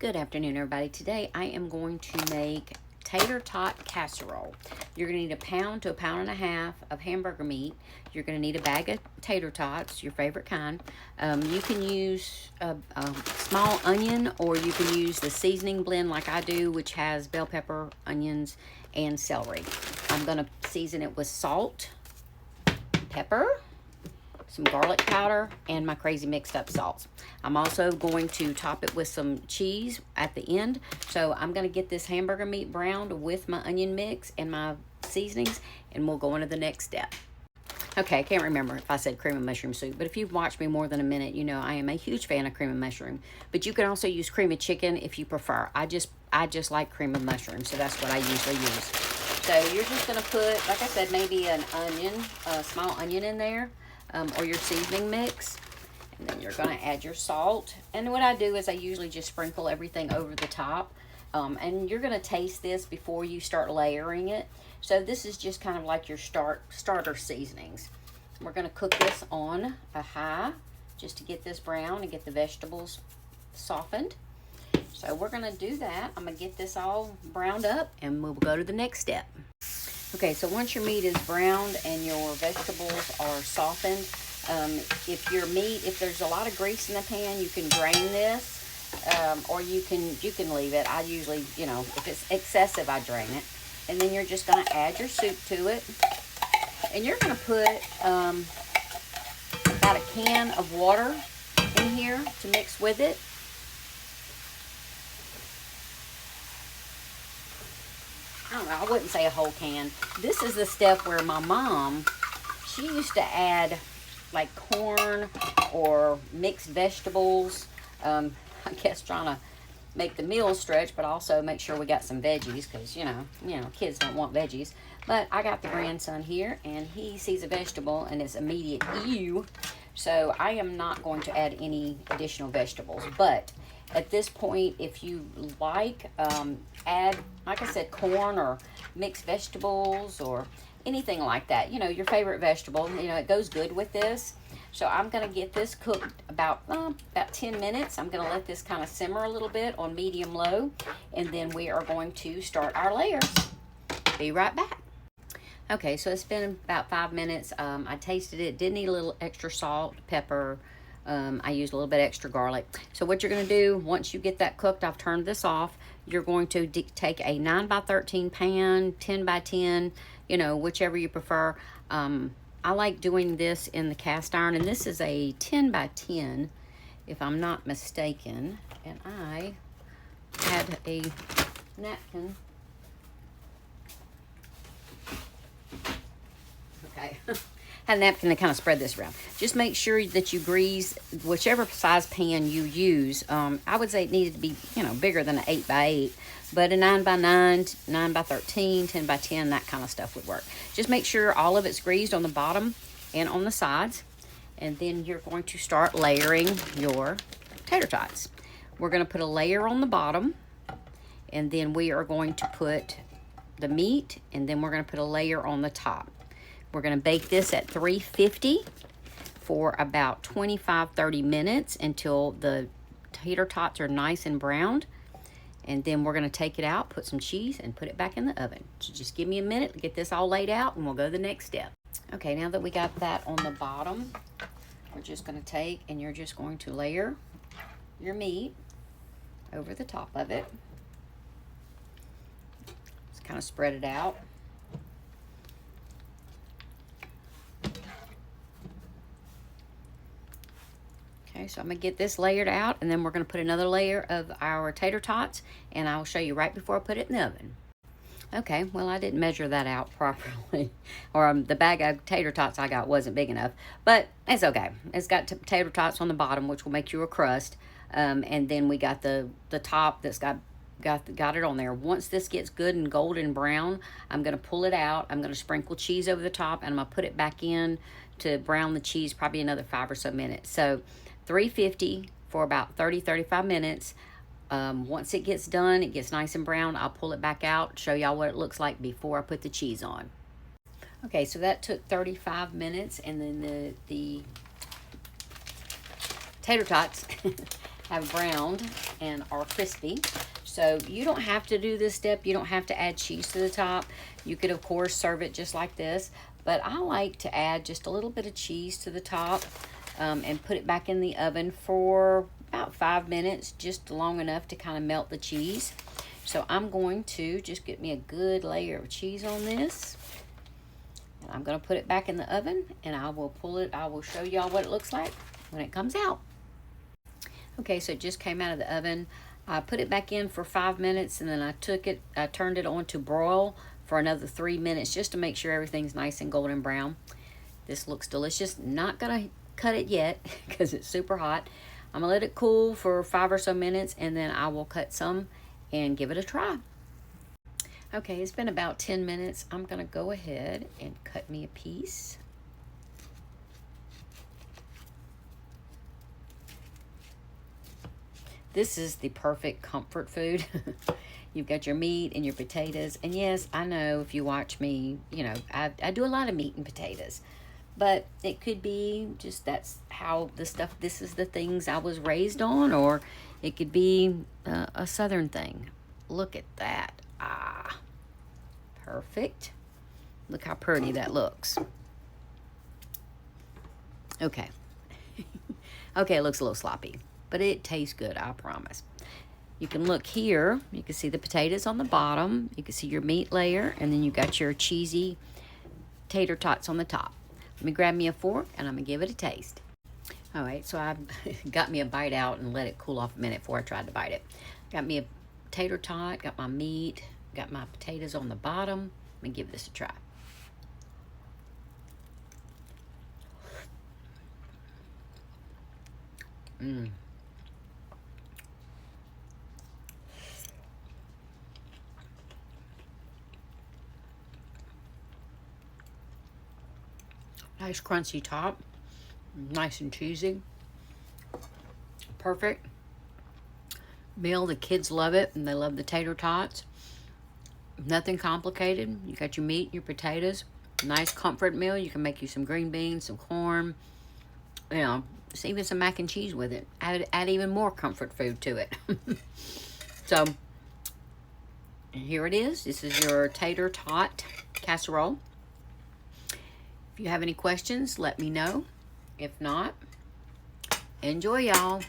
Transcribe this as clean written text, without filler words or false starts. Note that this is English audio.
Good afternoon, everybody. Today I am going to make tater tot casserole. You're going to need a pound to a pound and a half of hamburger meat. You're going to need a bag of tater tots, your favorite kind. You can use a small onion, or you can use the seasoning blend like I do, which has bell pepper, onions, and celery. I'm going to season it with salt, pepper, some garlic powder, and my crazy mixed up salts. I'm also going to top it with some cheese at the end. So I'm going to get this hamburger meat browned with my onion mix and my seasonings, and we'll go into the next step. Okay, I can't remember if I said cream of mushroom soup, but if you've watched me more than a minute, you know I am a huge fan of cream of mushroom. But you can also use cream of chicken if you prefer. I just like cream of mushroom, so that's what I usually use. So you're just going to put, like I said, maybe an onion, a small onion in there. Or your seasoning mix, and then you're going to add your salt. And what I do is I usually just sprinkle everything over the top, and you're going to taste this before you start layering it. So this is just kind of like your starter seasonings. We're going to cook this on a high just to get this brown and get the vegetables softened. So we're going to do that. I'm going to get this all browned up, and we'll go to the next step. Okay, so once your meat is browned and your vegetables are softened, if there's a lot of grease in the pan, you can drain this, or you can leave it. I usually, if it's excessive, I drain it. And then you're just going to add your soup to it. And you're going to put about a can of water in here to mix with it. I don't know, I wouldn't say a whole can. This is the step where my mom, she used to add like corn or mixed vegetables. I guess trying to make the meal stretch, but also make sure we got some veggies, because you know, kids don't want veggies. But I got the grandson here, and he sees a vegetable and it's immediate ew. So I am not going to add any additional vegetables, but at this point, if you like, add, like I said, corn or mixed vegetables or anything like that. Your favorite vegetable. It goes good with this. So I'm going to get this cooked about 10 minutes. I'm going to let this kind of simmer a little bit on medium-low, and then we are going to start our layers. Be right back. Okay, so it's been about 5 minutes. I tasted it. Did need a little extra salt, pepper. I used a little bit extra garlic. So what you're going to do, once you get that cooked, I've turned this off. You're going to take a 9x13 pan, 10x10, whichever you prefer. I like doing this in the cast iron, and this is a 10x10, if I'm not mistaken. And I had a napkin. Okay. Had a napkin to kind of spread this around. Just make sure that you grease whichever size pan you use. I would say it needed to be, bigger than an 8x8, but a 9x9, 9x13, 10x10, that kind of stuff would work. Just make sure all of it's greased on the bottom and on the sides, and then you're going to start layering your tater tots. We're going to put a layer on the bottom, and then we are going to put the meat, and then we're going to put a layer on the top. We're going to bake this at 350 for about 25-30 minutes until the tater tots are nice and browned. And then we're going to take it out, put some cheese, and put it back in the oven. So just give me a minute to get this all laid out, and we'll go to the next step. Okay, now that we got that on the bottom, we're just going to take, and you're just going to layer your meat over the top of it. Just kind of spread it out. Okay, so I'm going to get this layered out, and then we're going to put another layer of our tater tots, and I'll show you right before I put it in the oven. Okay, well, I didn't measure that out properly, or the bag of tater tots I got wasn't big enough, but it's okay. It's got tater tots on the bottom, which will make you a crust, and then we got the top that's got it on there. Once this gets good and golden brown, I'm going to pull it out. I'm going to sprinkle cheese over the top, and I'm going to put it back in to brown the cheese probably another 5 or so minutes. So 350 for about 30-35 minutes. Once it gets done, it gets nice and brown, I'll pull it back out, show y'all what it looks like before I put the cheese on. Okay, so that took 35 minutes, and then the tater tots have browned and are crispy. So you don't have to do this step. You don't have to add cheese to the top. You could, of course, serve it just like this. But I like to add just a little bit of cheese to the top and put it back in the oven for about 5 minutes, just long enough to kind of melt the cheese. So I'm going to just get me a good layer of cheese on this. And I'm going to put it back in the oven, and I will pull it. I will show y'all what it looks like when it comes out. Okay, so it just came out of the oven. I put it back in for 5 minutes, and then I turned it on to broil for another 3 minutes just to make sure everything's nice and golden brown. This looks delicious. Not gonna cut it yet because it's super hot. I'm gonna let it cool for 5 or so minutes, and then I will cut some and give it a try. Okay, it's been about 10 minutes. I'm gonna go ahead and cut me a piece. This is the perfect comfort food. You've got your meat and your potatoes. And yes, I know if you watch me, you know, I do a lot of meat and potatoes. But it could be just that's how this is the things I was raised on. Or it could be a southern thing. Look at that. Ah, perfect. Look how pretty that looks. Okay. Okay, it looks a little sloppy, but it tastes good, I promise. You can look here. You can see the potatoes on the bottom. You can see your meat layer, and then you got your cheesy tater tots on the top. Let me grab me a fork, and I'm going to give it a taste. All right, so I got me a bite out and let it cool off a minute before I tried to bite it. Got me a tater tot, got my meat, got my potatoes on the bottom. Let me give this a try. Mmm. Nice crunchy top, nice and cheesy. Perfect meal. The kids love it, and they love the tater tots. Nothing complicated. You got your meat, your potatoes. Nice comfort meal. You can make you some green beans, some corn, you know, even some mac and cheese with it. Add even more comfort food to it. So here it is. This is your tater tot casserole. If you have any questions, let me know. If not, enjoy, y'all.